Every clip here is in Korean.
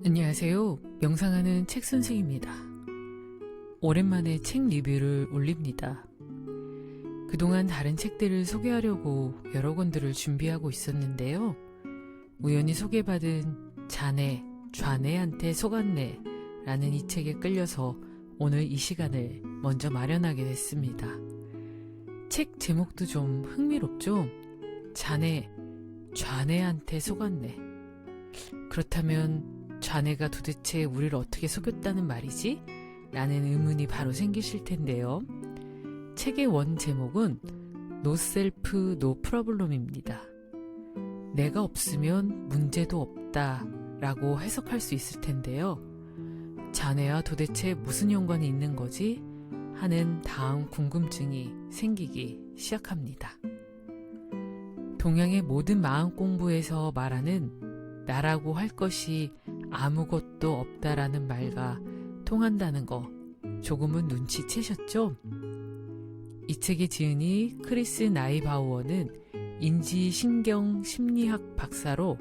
안녕하세요. 명상하는 책 선생입니다. 오랜만에 책 리뷰를 올립니다. 그동안 다른 책들을 소개하려고 여러 권들을 준비하고 있었는데요. 우연히 소개받은 자네, 좌네한테 속았네 라는 이 책에 끌려서 오늘 이 시간을 먼저 마련하게 됐습니다. 책 제목도 좀 흥미롭죠? 자네, 좌네한테 속았네. 그렇다면 자네가 도대체 우리를 어떻게 속였다는 말이지? 라는 의문이 바로 생기실 텐데요. 책의 원 제목은 No Self, No Problem입니다. 내가 없으면 문제도 없다 라고 해석할 수 있을 텐데요. 자네와 도대체 무슨 연관이 있는 거지? 하는 다음 궁금증이 생기기 시작합니다. 동양의 모든 마음 공부에서 말하는 나라고 할 것이 아무것도 없다라는 말과 통한다는 거 조금은 눈치채셨죠? 이 책의 지은이 크리스 나이바우어는 인지신경 심리학 박사로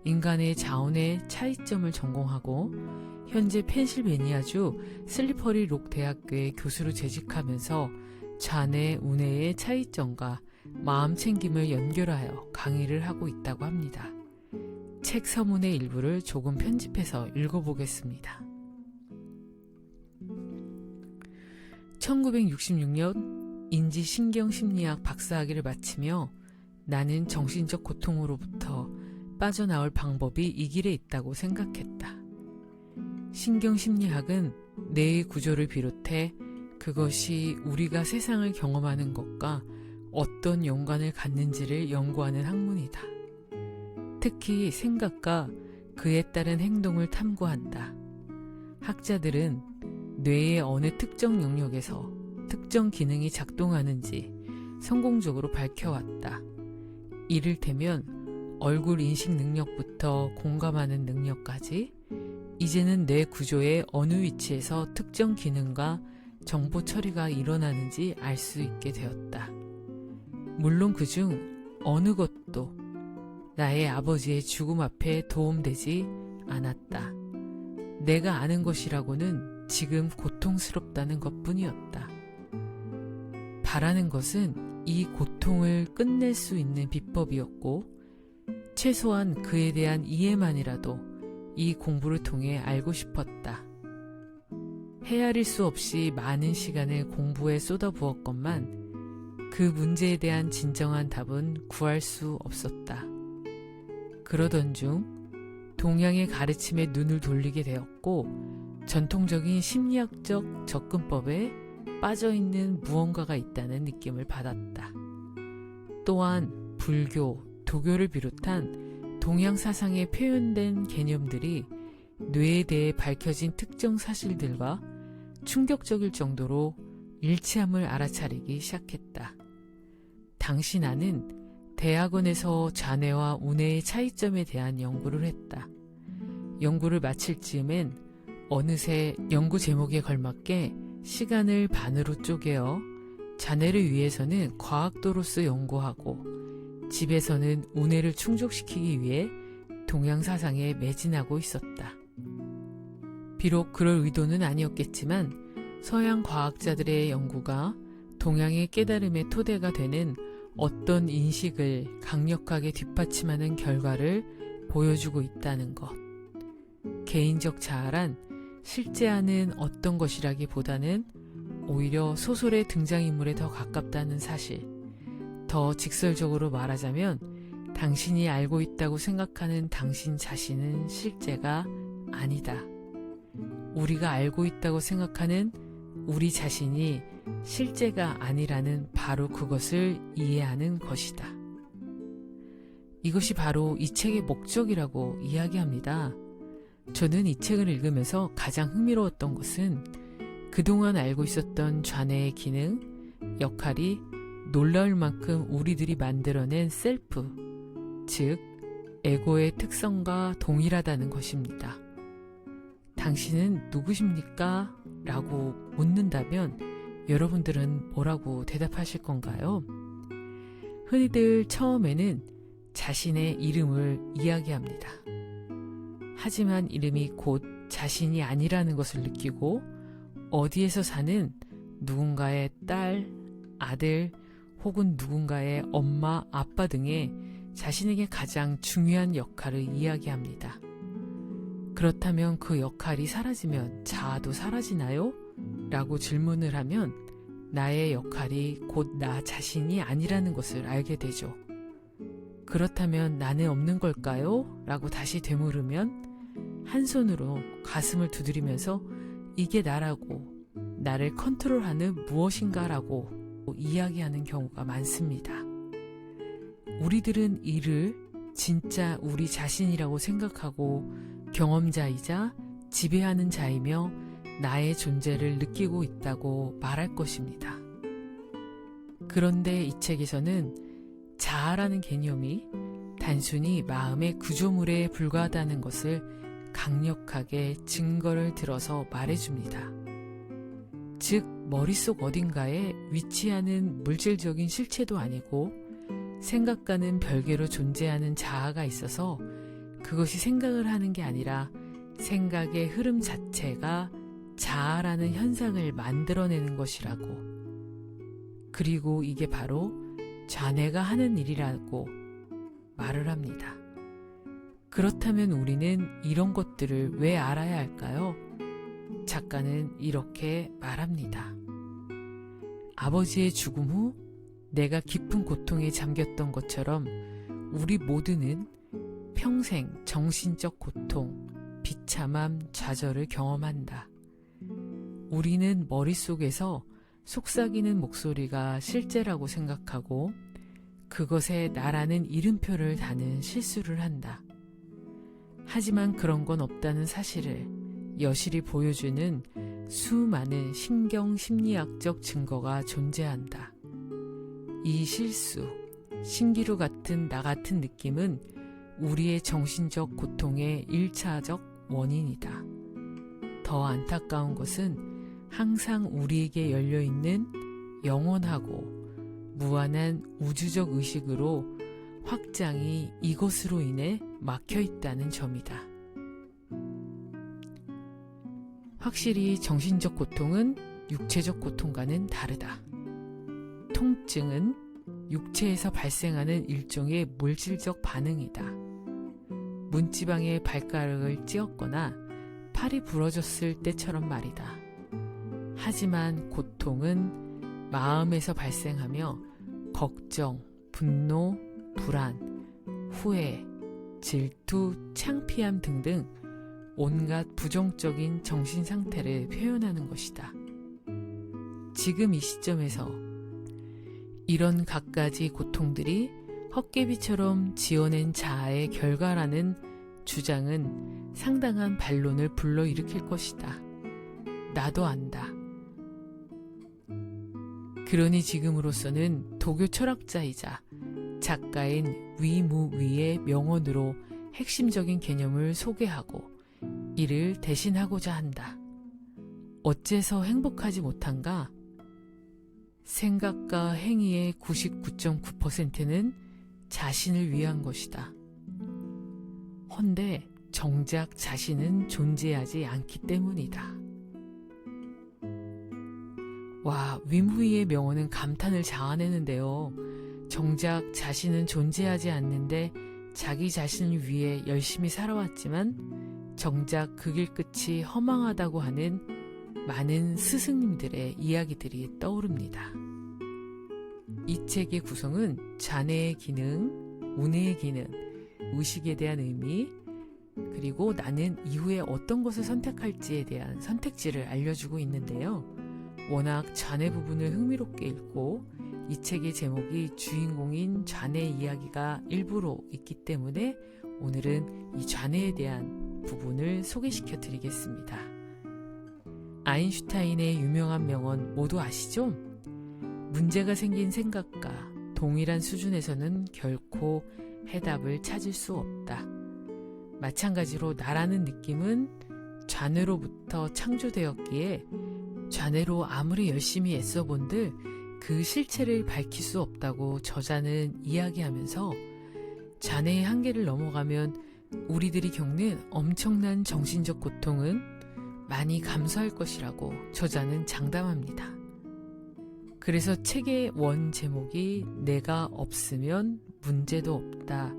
인간의 자원의 차이점을 전공하고 현재 펜실베니아주 슬리퍼리 록 대학교의 교수로 재직하면서 좌뇌, 우뇌의 차이점과 마음 챙김을 연결하여 강의를 하고 있다고 합니다. 책 서문의 일부를 조금 편집해서 읽어보겠습니다. 1966년 인지신경심리학 박사학위를 마치며 나는 정신적 고통으로부터 빠져나올 방법이 이 길에 있다고 생각했다. 신경심리학은 뇌의 구조를 비롯해 그것이 우리가 세상을 경험하는 것과 어떤 연관을 갖는지를 연구하는 학문이다. 특히 생각과 그에 따른 행동을 탐구한다. 학자들은 뇌의 어느 특정 영역에서 특정 기능이 작동하는지 성공적으로 밝혀왔다. 이를테면 얼굴 인식 능력부터 공감하는 능력까지 이제는 뇌 구조의 어느 위치에서 특정 기능과 정보 처리가 일어나는지 알 수 있게 되었다. 물론 그중 어느 것도 나의 아버지의 죽음 앞에 도움되지 않았다. 내가 아는 것이라고는 지금 고통스럽다는 것뿐이었다. 바라는 것은 이 고통을 끝낼 수 있는 비법이었고 최소한 그에 대한 이해만이라도 이 공부를 통해 알고 싶었다. 헤아릴 수 없이 많은 시간을 공부에 쏟아부었건만 그 문제에 대한 진정한 답은 구할 수 없었다. 그러던 중 동양의 가르침에 눈을 돌리게 되었고 전통적인 심리학적 접근법에 빠져있는 무언가가 있다는 느낌을 받았다. 또한 불교, 도교를 비롯한 동양 사상에 표현된 개념들이 뇌에 대해 밝혀진 특정 사실들과 충격적일 정도로 일치함을 알아차리기 시작했다. 당시 나는 대학원에서 좌뇌와 우뇌의 차이점에 대한 연구를 했다. 연구를 마칠 즈음엔 어느새 연구 제목에 걸맞게 시간을 반으로 쪼개어 자네를 위해서는 과학도로서 연구하고 집에서는 우뇌를 충족시키기 위해 동양 사상에 매진하고 있었다. 비록 그럴 의도는 아니었겠지만 서양 과학자들의 연구가 동양의 깨달음의 토대가 되는 어떤 인식을 강력하게 뒷받침하는 결과를 보여주고 있다는 것. 개인적 자아란 실제하는 어떤 것이라기보다는 오히려 소설의 등장인물에 더 가깝다는 사실. 더 직설적으로 말하자면 당신이 알고 있다고 생각하는 당신 자신은 실제가 아니다. 우리가 알고 있다고 생각하는 우리 자신이 실제가 아니라는 바로 그것을 이해하는 것이다. 이것이 바로 이 책의 목적이라고 이야기합니다. 저는 이 책을 읽으면서 가장 흥미로웠던 것은 그동안 알고 있었던 좌뇌의 기능, 역할이 놀라울 만큼 우리들이 만들어낸 셀프, 즉 에고의 특성과 동일하다는 것입니다. 당신은 누구십니까? 라고 묻는다면 여러분들은 뭐라고 대답하실 건가요? 흔히들 처음에는 자신의 이름을 이야기합니다. 하지만 이름이 곧 자신이 아니라는 것을 느끼고 어디에서 사는 누군가의 딸, 아들 혹은 누군가의 엄마, 아빠 등의 자신에게 가장 중요한 역할을 이야기합니다. 그렇다면 그 역할이 사라지면 자아도 사라지나요? 라고 질문을 하면 나의 역할이 곧 나 자신이 아니라는 것을 알게 되죠. 그렇다면 나는 없는 걸까요? 라고 다시 되물으면 한 손으로 가슴을 두드리면서 이게 나라고, 나를 컨트롤하는 무엇인가 라고 이야기하는 경우가 많습니다. 우리들은 이를 진짜 우리 자신이라고 생각하고 경험자이자 지배하는 자이며 나의 존재를 느끼고 있다고 말할 것입니다. 그런데 이 책에서는 자아라는 개념이 단순히 마음의 구조물에 불과하다는 것을 강력하게 증거를 들어서 말해줍니다. 즉, 머릿속 어딘가에 위치하는 물질적인 실체도 아니고 생각과는 별개로 존재하는 자아가 있어서 그것이 생각을 하는 게 아니라 생각의 흐름 자체가 자아라는 현상을 만들어내는 것이라고. 그리고 이게 바로 좌뇌가 하는 일이라고 말을 합니다. 그렇다면 우리는 이런 것들을 왜 알아야 할까요? 작가는 이렇게 말합니다. 아버지의 죽음 후 내가 깊은 고통에 잠겼던 것처럼 우리 모두는 평생 정신적 고통, 비참함, 좌절을 경험한다. 우리는 머릿속에서 속삭이는 목소리가 실제라고 생각하고 그것에 나라는 이름표를 다는 실수를 한다. 하지만 그런 건 없다는 사실을 여실히 보여주는 수많은 신경심리학적 증거가 존재한다. 이 실수, 신기루 같은 나 같은 느낌은 우리의 정신적 고통의 1차적 원인이다. 더 안타까운 것은 항상 우리에게 열려있는 영원하고 무한한 우주적 의식으로 확장이 이것으로 인해 막혀있다는 점이다. 확실히 정신적 고통은 육체적 고통과는 다르다. 통증은 육체에서 발생하는 일종의 물질적 반응이다. 문지방에 발가락을 찧었거나 팔이 부러졌을 때처럼 말이다. 하지만 고통은 마음에서 발생하며 걱정, 분노, 불안, 후회, 질투, 창피함 등등 온갖 부정적인 정신 상태를 표현하는 것이다. 지금 이 시점에서 이런 갖가지 고통들이 헛개비처럼 지어낸 자아의 결과라는 주장은 상당한 반론을 불러일으킬 것이다. 나도 안다. 그러니 지금으로서는 도교 철학자이자 작가인 위무위의 명언으로 핵심적인 개념을 소개하고 이를 대신하고자 한다. 어째서 행복하지 못한가? 생각과 행위의 99.9%는 자신을 위한 것이다. 헌데 정작 자신은 존재하지 않기 때문이다. 와, 위무위의 명언은 감탄을 자아내는데요. 정작 자신은 존재하지 않는데 자기 자신을 위해 열심히 살아왔지만 정작 그 길 끝이 허망하다고 하는 많은 스승님들의 이야기들이 떠오릅니다. 이 책의 구성은 좌뇌의 기능, 우뇌의 기능, 의식에 대한 의미, 그리고 나는 이후에 어떤 것을 선택할지에 대한 선택지를 알려주고 있는데요. 워낙 좌뇌 부분을 흥미롭게 읽고 이 책의 제목이 주인공인 좌뇌 이야기가 일부로 있기 때문에 오늘은 이 좌뇌에 대한 부분을 소개시켜 드리겠습니다. 아인슈타인의 유명한 명언 모두 아시죠? 문제가 생긴 생각과 동일한 수준에서는 결코 해답을 찾을 수 없다. 마찬가지로 나라는 느낌은 좌뇌로부터 창조되었기에 좌뇌로 아무리 열심히 애써본들 그 실체를 밝힐 수 없다고 저자는 이야기하면서 좌뇌의 한계를 넘어가면 우리들이 겪는 엄청난 정신적 고통은 많이 감소할 것이라고 저자는 장담합니다. 그래서 책의 원 제목이 내가 없으면 문제도 없다.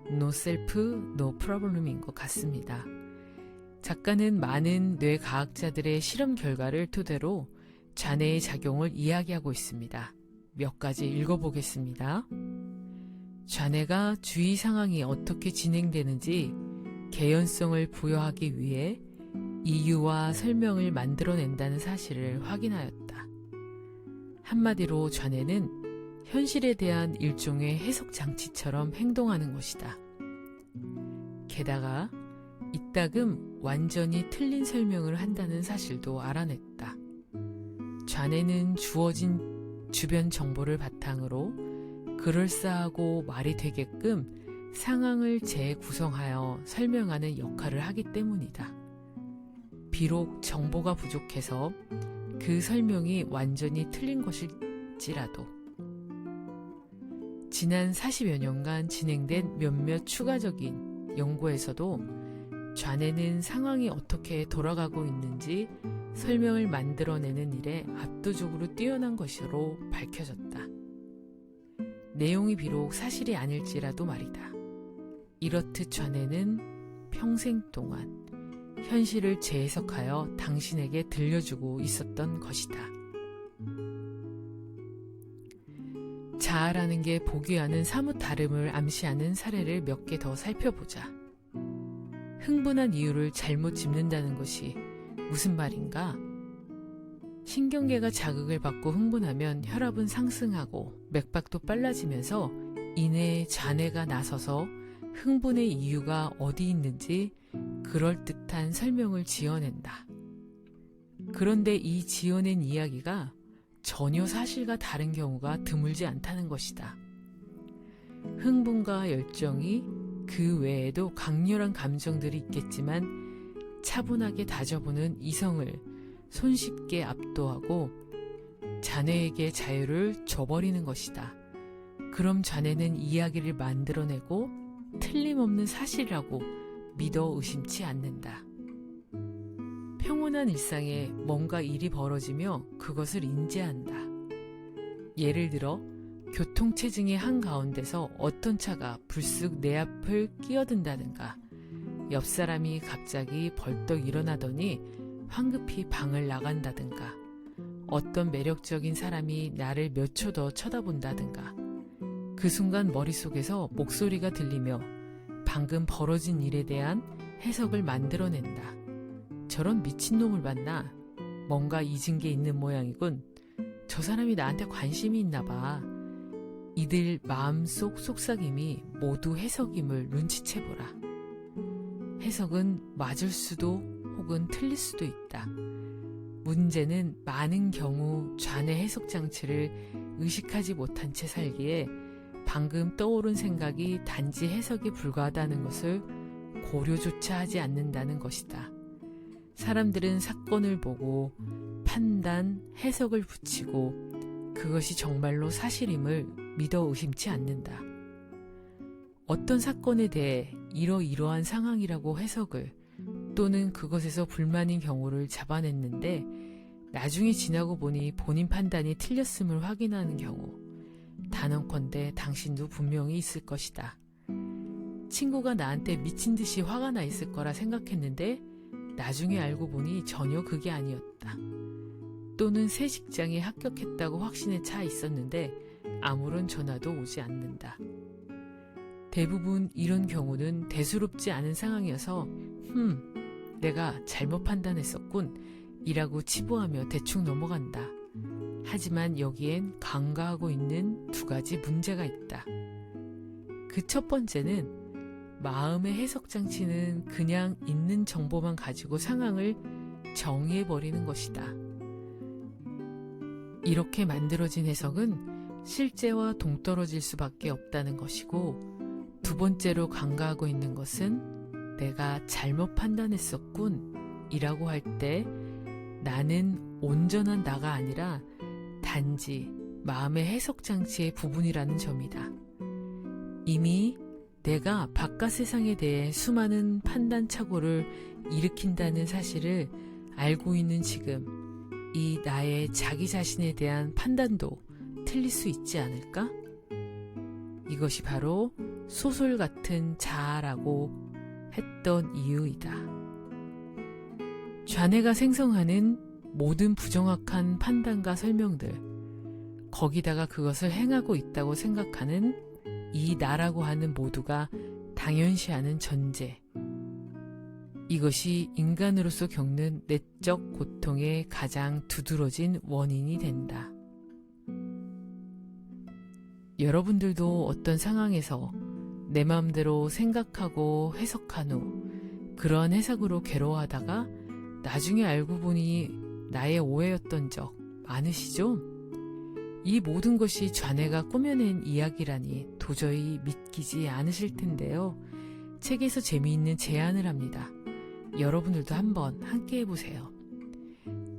No self, no problem인 것 같습니다. 작가는 많은 뇌과학자들의 실험 결과를 토대로 좌뇌의 작용을 이야기하고 있습니다. 몇 가지 읽어보겠습니다. 좌뇌가 주위 상황이 어떻게 진행되는지 개연성을 부여하기 위해 이유와 설명을 만들어낸다는 사실을 확인하였다. 한마디로 좌뇌는 현실에 대한 일종의 해석 장치처럼 행동하는 것이다. 게다가 이따금 완전히 틀린 설명을 한다는 사실도 알아냈다. 좌뇌는 주어진 주변 정보를 바탕으로 그럴싸하고 말이 되게끔 상황을 재구성하여 설명하는 역할을 하기 때문이다. 비록 정보가 부족해서 그 설명이 완전히 틀린 것일지라도 지난 40여 년간 진행된 몇몇 추가적인 연구에서도 좌뇌는 상황이 어떻게 돌아가고 있는지 설명을 만들어내는 일에 압도적으로 뛰어난 것으로 밝혀졌다. 내용이 비록 사실이 아닐지라도 말이다. 이렇듯 좌뇌는 평생 동안 현실을 재해석하여 당신에게 들려주고 있었던 것이다. 자아라는 게 보기와는 사뭇 다름을 암시하는 사례를 몇 개 더 살펴보자. 흥분한 이유를 잘못 짚는다는 것이 무슨 말인가? 신경계가 자극을 받고 흥분하면 혈압은 상승하고 맥박도 빨라지면서 이내 좌뇌가 나서서 흥분의 이유가 어디 있는지 그럴듯한 설명을 지어낸다. 그런데 이 지어낸 이야기가 전혀 사실과 다른 경우가 드물지 않다는 것이다. 흥분과 열정이 그 외에도 강렬한 감정들이 있겠지만 차분하게 다져보는 이성을 손쉽게 압도하고 좌뇌에게 자유를 줘버리는 것이다. 그럼 좌뇌는 이야기를 만들어내고 틀림없는 사실이라고 믿어 의심치 않는다. 평온한 일상에 뭔가 일이 벌어지며 그것을 인지한다. 예를 들어 교통체증의 한가운데서 어떤 차가 불쑥 내 앞을 끼어든다든가 옆 사람이 갑자기 벌떡 일어나더니 황급히 방을 나간다든가 어떤 매력적인 사람이 나를 몇 초 더 쳐다본다든가 그 순간 머릿속에서 목소리가 들리며 방금 벌어진 일에 대한 해석을 만들어낸다. 저런 미친놈을 봤나? 뭔가 잊은 게 있는 모양이군. 저 사람이 나한테 관심이 있나 봐. 이들 마음속 속삭임이 모두 해석임을 눈치채보라. 해석은 맞을 수도 혹은 틀릴 수도 있다. 문제는 많은 경우 좌뇌 해석 장치를 의식하지 못한 채 살기에 방금 떠오른 생각이 단지 해석에 불과하다는 것을 고려조차 하지 않는다는 것이다. 사람들은 사건을 보고 판단, 해석을 붙이고 그것이 정말로 사실임을 믿어 의심치 않는다. 어떤 사건에 대해 이러이러한 상황이라고 해석을 또는 그것에서 불만인 경우를 잡아냈는데 나중에 지나고 보니 본인 판단이 틀렸음을 확인하는 경우 단언컨대 당신도 분명히 있을 것이다. 친구가 나한테 미친 듯이 화가 나 있을 거라 생각했는데 나중에 알고 보니 전혀 그게 아니었다. 또는 새 직장에 합격했다고 확신에 차 있었는데 아무런 전화도 오지 않는다. 대부분 이런 경우는 대수롭지 않은 상황이어서 내가 잘못 판단했었군 이라고 치부하며 대충 넘어간다. 하지만 여기엔 간과하고 있는 두 가지 문제가 있다. 그 첫 번째는 마음의 해석 장치는 그냥 있는 정보만 가지고 상황을 정의해버리는 것이다. 이렇게 만들어진 해석은 실제와 동떨어질 수밖에 없다는 것이고 두 번째로 간과하고 있는 것은 내가 잘못 판단했었군 이라고 할 때 나는 온전한 나가 아니라 단지 마음의 해석 장치의 부분이라는 점이다. 이미 내가 바깥 세상에 대해 수많은 판단착오를 일으킨다는 사실을 알고 있는 지금, 이 나의 자기 자신에 대한 판단도 틀릴 수 있지 않을까? 이것이 바로 소설 같은 자아라고 했던 이유이다. 좌뇌가 생성하는 모든 부정확한 판단과 설명들, 거기다가 그것을 행하고 있다고 생각하는 이 나라고 하는 모두가 당연시하는 전제. 이것이 인간으로서 겪는 내적 고통의 가장 두드러진 원인이 된다. 여러분들도 어떤 상황에서 내 마음대로 생각하고 해석한 후 그러한 해석으로 괴로워하다가 나중에 알고 보니 나의 오해였던 적 많으시죠? 이 모든 것이 좌뇌가 꾸며낸 이야기라니 도저히 믿기지 않으실 텐데요. 책에서 재미있는 제안을 합니다. 여러분들도 한번 함께 해보세요.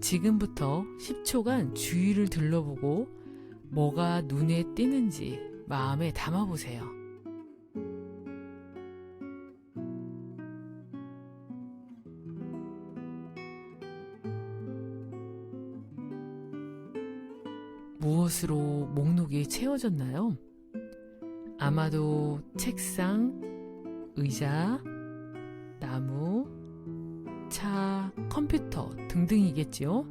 지금부터 10초간 주위를 둘러보고 뭐가 눈에 띄는지 마음에 담아보세요. 무엇으로 목록이 채워졌나요? 아마도 책상, 의자, 나무, 차, 컴퓨터 등등이겠지요.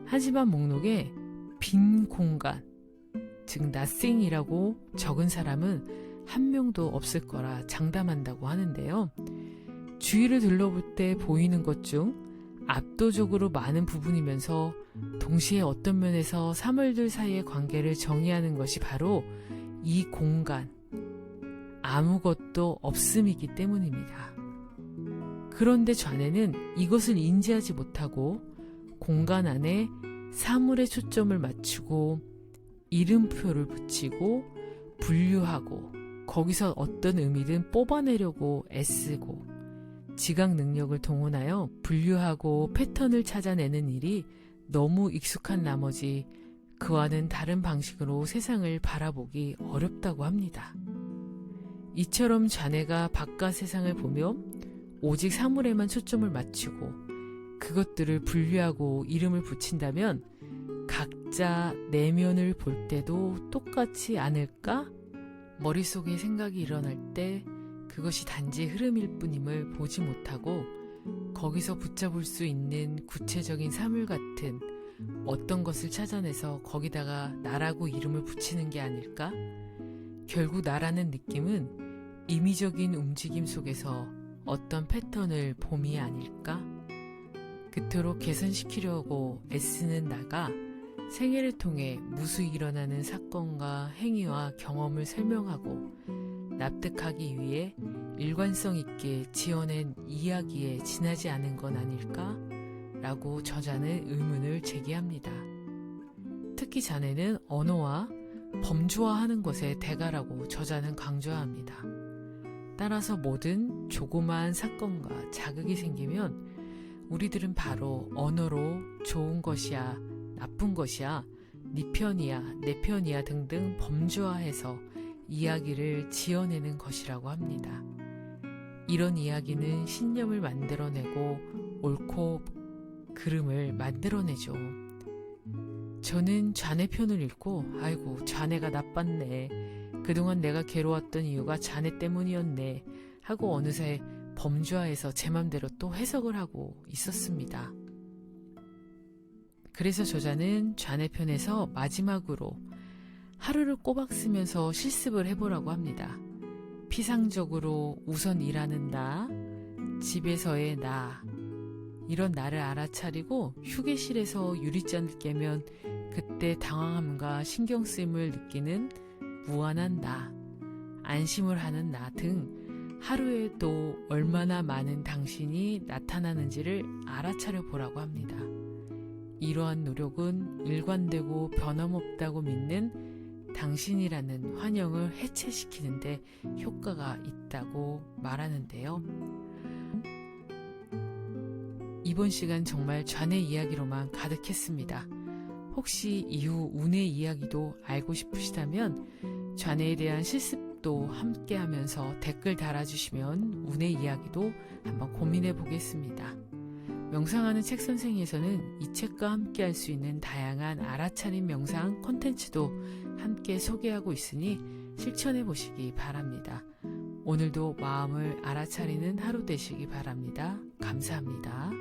하지만 목록에 빈 공간, 즉 nothing이라고 적은 사람은 한 명도 없을 거라 장담한다고 하는데요. 주위를 둘러볼 때 보이는 것 중 압도적으로 많은 부분이면서 동시에 어떤 면에서 사물들 사이의 관계를 정의하는 것이 바로 이 공간, 아무것도 없음이기 때문입니다. 그런데 좌뇌는 이것을 인지하지 못하고 공간 안에 사물에 초점을 맞추고 이름표를 붙이고 분류하고 거기서 어떤 의미든 뽑아내려고 애쓰고 지각 능력을 동원하여 분류하고 패턴을 찾아내는 일이 너무 익숙한 나머지 그와는 다른 방식으로 세상을 바라보기 어렵다고 합니다. 이처럼 좌뇌가 바깥 세상을 보며 오직 사물에만 초점을 맞추고 그것들을 분류하고 이름을 붙인다면 각자 내면을 볼 때도 똑같지 않을까? 머릿속에 생각이 일어날 때 그것이 단지 흐름일 뿐임을 보지 못하고 거기서 붙잡을 수 있는 구체적인 사물 같은 어떤 것을 찾아내서 거기다가 나라고 이름을 붙이는 게 아닐까? 결국 나라는 느낌은 임의적인 움직임 속에서 어떤 패턴을 봄이 아닐까? 그토록 개선시키려고 애쓰는 나가 생애를 통해 무수히 일어나는 사건과 행위와 경험을 설명하고 납득하기 위해 일관성 있게 지어낸 이야기에 지나지 않은 건 아닐까? 라고 저자는 의문을 제기합니다. 특히 자네는 언어와 범주화하는 것의 대가라고 저자는 강조합니다. 따라서 모든 조그마한 사건과 자극이 생기면 우리들은 바로 언어로 좋은 것이야, 나쁜 것이야, 네 편이야, 내 편이야 등등 범주화해서 이야기를 지어내는 것이라고 합니다. 이런 이야기는 신념을 만들어내고 옳고 그름을 만들어내죠. 저는 좌뇌 편을 읽고 아이고 좌뇌가 나빴네, 그동안 내가 괴로웠던 이유가 좌뇌 때문이었네 하고 어느새 범주화해서 제 맘대로 또 해석을 하고 있었습니다. 그래서 저자는 좌뇌 편에서 마지막으로 하루를 꼬박 쓰면서 실습을 해보라고 합니다. 피상적으로 우선 일하는 나, 집에서의 나, 이런 나를 알아차리고 휴게실에서 유리잔을 깨면 그때 당황함과 신경쓰임을 느끼는 무한한 나, 안심을 하는 나 등 하루에 또 얼마나 많은 당신이 나타나는지를 알아차려 보라고 합니다. 이러한 노력은 일관되고 변함없다고 믿는 당신이라는 환영을 해체시키는데 효과가 있다고 말하는데요. 이번 시간 정말 좌뇌 이야기로만 가득했습니다. 혹시 이후 우뇌 이야기도 알고 싶으시다면 좌뇌에 대한 실습 또 함께 하면서 댓글 달아주시면 운의 이야기도 한번 고민해 보겠습니다. 명상하는 책 선생에서는 이 책과 함께 할 수 있는 다양한 알아차림 명상 콘텐츠도 함께 소개하고 있으니 실천해 보시기 바랍니다. 오늘도 마음을 알아차리는 하루 되시기 바랍니다. 감사합니다.